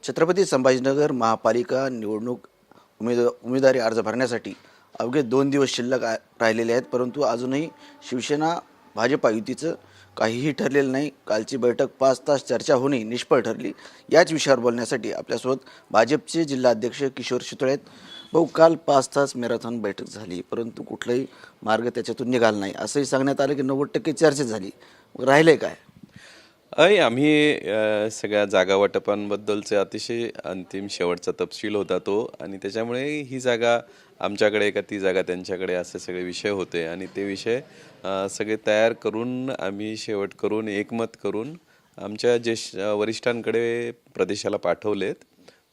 छत्रपती संभाजीनगर महापालिका निवडणूक उमेदवारी अर्ज भरण्यासाठी अवघे 2 दिवस शिल्लक राहिलेले आहेत, परंतु अजूनही शिवसेना भाजपा युतीचं काहीही ठरलेलं नाही. कालची बैठक 5 तास चर्चा होणे निष्फळ ठरली. याच विषयावर बोलण्यासाठी आपल्यासोबत भाजपचे जिल्हाध्यक्ष किशोर शितोळे आहेत. भाऊ, काल 5 तास मॅरेथॉन बैठक झाली, परंतु कुठलाही मार्ग त्याच्यातून निघाला नाही. असंही सांगण्यात आलं की 90% चर्चा झाली. मग राहिलंय काय? आम्ही सगळ्या जागा वाटपांबद्दलचे अतिशय अंतिम शेवटचा तपशील होता तो, आणि त्याच्यामुळे ही जागा आमच्याकडे का ती जागा त्यांच्याकडे असे सगळे विषय होते, आणि ते विषय सगळे तयार करून आम्ही शेवट करून एकमत करून आमच्या वरिष्ठांकडे प्रदेशाला पाठवलेत.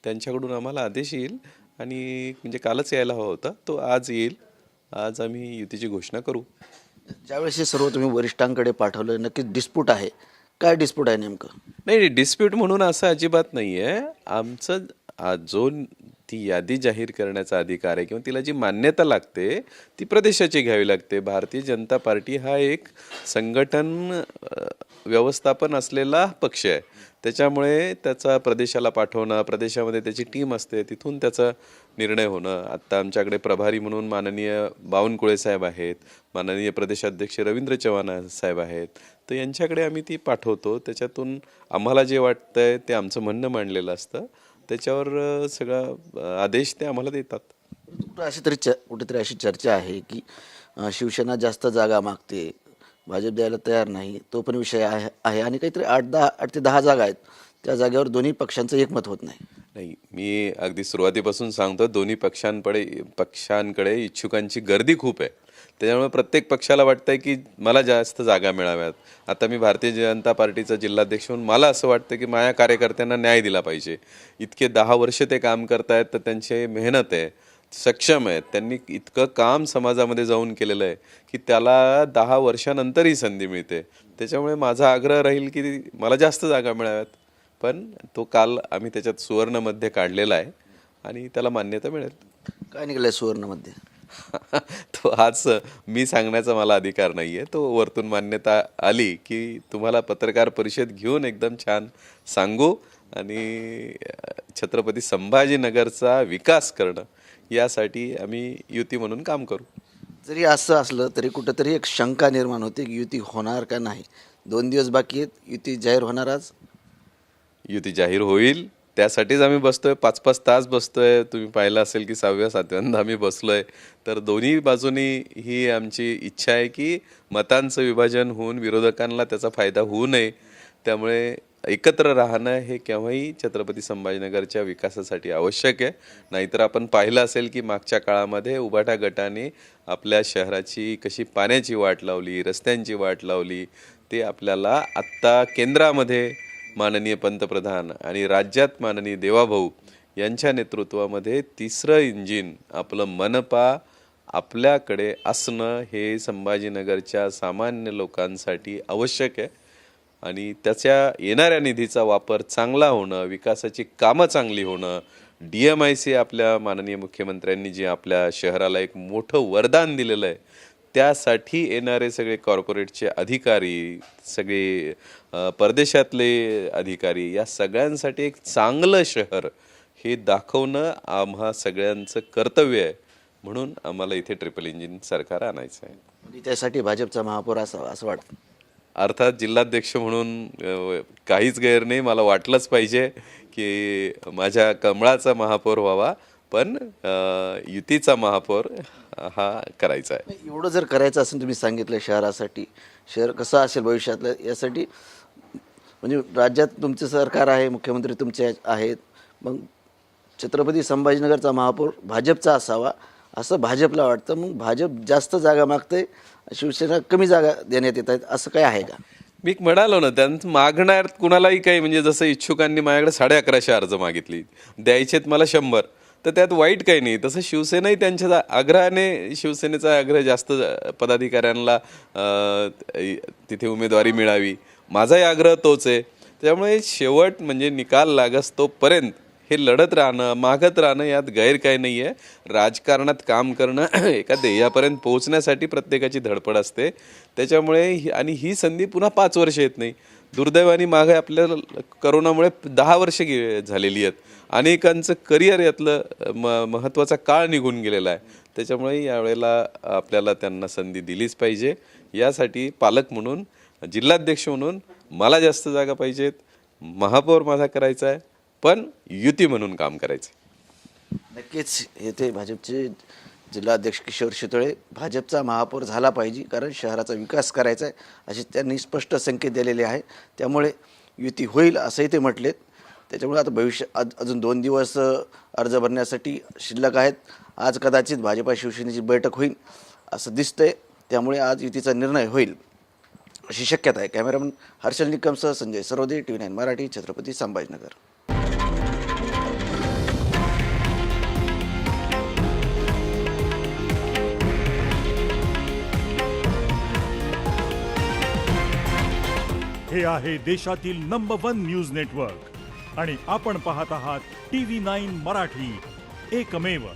त्यांच्याकडून आम्हाला आदेश येईल, आणि म्हणजे कालच यायला हवा होता तो आज येईल. आज आम्ही युतीची घोषणा करू. ज्यावेळेस हे सर्व तुम्ही वरिष्ठांकडे पाठवलं, नक्कीच डिस्प्यूट आहे. काय डिस्प्यूट आहे नेमकं? नाही, डिस्प्यूट म्हणून असं अजिबात नाही आहे. आमचं जो ती यादी जाहीर करण्याचा अधिकार आहे किंवा तिला जी मान्यता लागते ती प्रदेशाची घ्यावी लागते. भारतीय जनता पार्टी हा एक संघटन व्यवस्थापन असलेला पक्ष आहे. त्याच्यामुळे त्याचा प्रदेशाला पाठवणं, प्रदेशामध्ये त्याची टीम असते, तिथून त्याचा निर्णय होणं. आत्ता आमच्याकडे प्रभारी म्हणून माननीय बावनकुळे साहेब आहेत, माननीय प्रदेशाध्यक्ष रवींद्र चव्हाण साहेब आहेत. तर यांच्याकडे आम्ही ती पाठवतो. त्याच्यातून आम्हाला जे वाटतंय ते आमचं म्हणणं मांडलेलं असतं, त्याच्यावर सगळा आदेश ते आम्हाला देतात. कुठेतरी अशी चर्चा आहे की शिवसेना जास्त जागा मागते, भाजप द्यायला तयार नाही. तो पण विषय आहे आणि काहीतरी 8 ते 10 जागा आहेत, त्या जागेवर दोन्ही पक्षांचं एकमत होत नाही. नाही, मी अगदी सुरुवातीपासून सांगतो, दोन्ही पक्षांकडे इच्छुकांची गर्दी खूप आहे. त्याच्यामुळे प्रत्येक पक्षाला वाटतंय की मला जास्त जागा मिळाव्यात. आता मी भारतीय जनता पार्टीचा जिल्हाध्यक्ष म्हणून मला असं वाटतं की माझ्या कार्यकर्त्यांना न्याय दिला पाहिजे. इतके 10 वर्ष ते काम करतायत, तर त्यांची मेहनत आहे, सक्षम आहेत, त्यांनी इतकं काम समाजामध्ये जाऊन केलेलं आहे की त्याला 10 वर्षानंतरही संधी मिळते. त्याच्यामुळे माझा आग्रह राहील की मला जास्त जागा मिळाव्यात. पण तो काल आम्ही त्याच्यात सुवर्णमध्ये काढलेला आहे आणि त्याला मान्यता मिळेल. काय निघालंय सुवर्णमध्ये? तो आज मी सांगण्याचा मला अधिकार नाही आहे. तो वरतून मान्यता आली की तुम्हाला पत्रकार परिषद घेऊन एकदम छान सांगू, आणि छत्रपती संभाजीनगरचा विकास करणं यासाठी आम्ही युती म्हणून काम करू. जरी असं असलं तरी कुठंतरी एक शंका निर्माण होते की युती होणार का नाही. 2 दिवस बाकी आहेत, युती जाहीर होणार आज? युती जाहीर होईल, त्यासाठीच आम्ही बसतोय. 5-5 तास बसतोय. तुम्ही पाहिलं असेल की 6व्या-7व्यांदा आम्ही बसलोय. तर दोन्ही बाजूनी ही आमची इच्छा आहे की मतांचं विभाजन होऊन विरोधकांना त्याचा फायदा होऊ नये. त्यामुळे एकत्र राहणं हे केव्हाही छत्रपती संभाजीनगरच्या विकासासाठी आवश्यक आहे. नाहीतर आपण पाहिलं असेल की मागच्या काळामध्ये उभाटा गटाने आपल्या शहराची कशी पाण्याची वाट लावली, रस्त्यांची वाट लावली, ते आपल्याला आत्ता केंद्रामध्ये माननीय पंतप्रधान आणि राज्यात माननीय देवाभाऊ यांच्या नेतृत्वामध्ये तिसरं इंजिन आपलं मनपा आपल्याकडे असणं हे संभाजीनगरच्या सामान्य लोकांसाठी आवश्यक आहे. आणि त्याच्या येणाऱ्या निधीचा वापर चांगला होणं, विकासाची कामं चांगली होणं, DMIC आपल्या माननीय मुख्यमंत्र्यांनी जे आपल्या शहराला एक मोठं वरदान दिलेलं आहे, त्यासाठी येणारे सगळे कॉर्पोरेटचे अधिकारी, सगळे परदेशातले अधिकारी, या सगळ्यांसाठी एक चांगलं शहर हे दाखवणं आम्हा सगळ्यांचं कर्तव्य आहे. म्हणून आम्हाला इथे ट्रिपल इंजिन सरकार आणायचं आहे. आणि त्यासाठी भाजपचा महापौर असावा असं वाटतं. अर्थात जिल्हाध्यक्ष म्हणून काहीच गैर नाही. मला वाटलंच पाहिजे की माझ्या कमळाचा महापौर व्हावा, पण युतीचा महापौर हा करायचा आहे. एवढं जर करायचं असेल, तुम्ही सांगितलं शहरासाठी, शहर कसं असेल भविष्यातलं, यासाठी म्हणजे राज्यात तुमचं सरकार आहे, मुख्यमंत्री तुमचे आहेत, मग छत्रपती संभाजीनगरचा महापौर भाजपचा असावा असं भाजपला वाटतं. मग भाजप जास्त जागा मागते, शिवसेना कमी जागा देण्यात येत आहेत, असं काय आहे का? मी म्हणालो ना, त्यांचं मागणार कुणालाही काही, म्हणजे जसं इच्छुकांनी माझ्याकडे 1150 अर्ज मागितली, द्यायचेत मला 100, तर त्यात वाईट काही नाही. तसं शिवसेनाही त्यांच्या आग्रहाने, शिवसेनेचा आग्रह जास्त पदाधिकाऱ्यांना तिथे उमेदवारी मिळावी, माझाही आग्रह तोच आहे. त्यामुळे शेवट म्हणजे निकाल लागस तोपर्यंत हे लढत राहणं, मागत राहणं, यात गैर काही नाही आहे. राजकारणात काम करणं एका ध्येयापर्यंत पोहोचण्यासाठी प्रत्येकाची धडपड असते. त्याच्यामुळे आणि ही संधी पुन्हा 5 वर्ष येत नाही. दुर्दैवाने मागे आपल्याला करोनामुळे 10 वर्ष झालेली आहेत. अनेकांचं करिअर यातलं महत्त्वाचा काळ निघून गेलेला आहे. त्याच्यामुळे यावेळेला आपल्याला त्यांना संधी दिलीच पाहिजे. यासाठी पालक म्हणून, जिल्हाध्यक्ष म्हणून मला जास्त जागा पाहिजेत. महापौर माझा करायचा आहे, पण युती म्हणून काम करायचं आहे. नक्कीच येथे भाजपचे जिल्हाध्यक्ष किशोर शितोळे भाजपचा महापौर झाला पाहिजे, कारण शहराचा विकास करायचा आहे असे त्यांनी स्पष्ट संकेत दिलेले आहे. त्यामुळे युती होईल असंही ते म्हटलेत. त्याच्यामुळे आता अजून 2 दिवस अर्ज भरण्यासाठी शिल्लक आहेत. आज कदाचित भाजपा शिवसेनेची बैठक होईल असं दिसतंय. त्यामुळे आज युतीचा निर्णय होईल अशी शक्यता आहे. कॅमेरामन हर्षल निकमसह संजय सरोदे, TV9 मराठी, छत्रपती संभाजीनगर. हे आहे देशातील नंबर 1 न्यूज नेटवर्क आणि आपण पाहत आहात TV9 मराठी, एकमेव.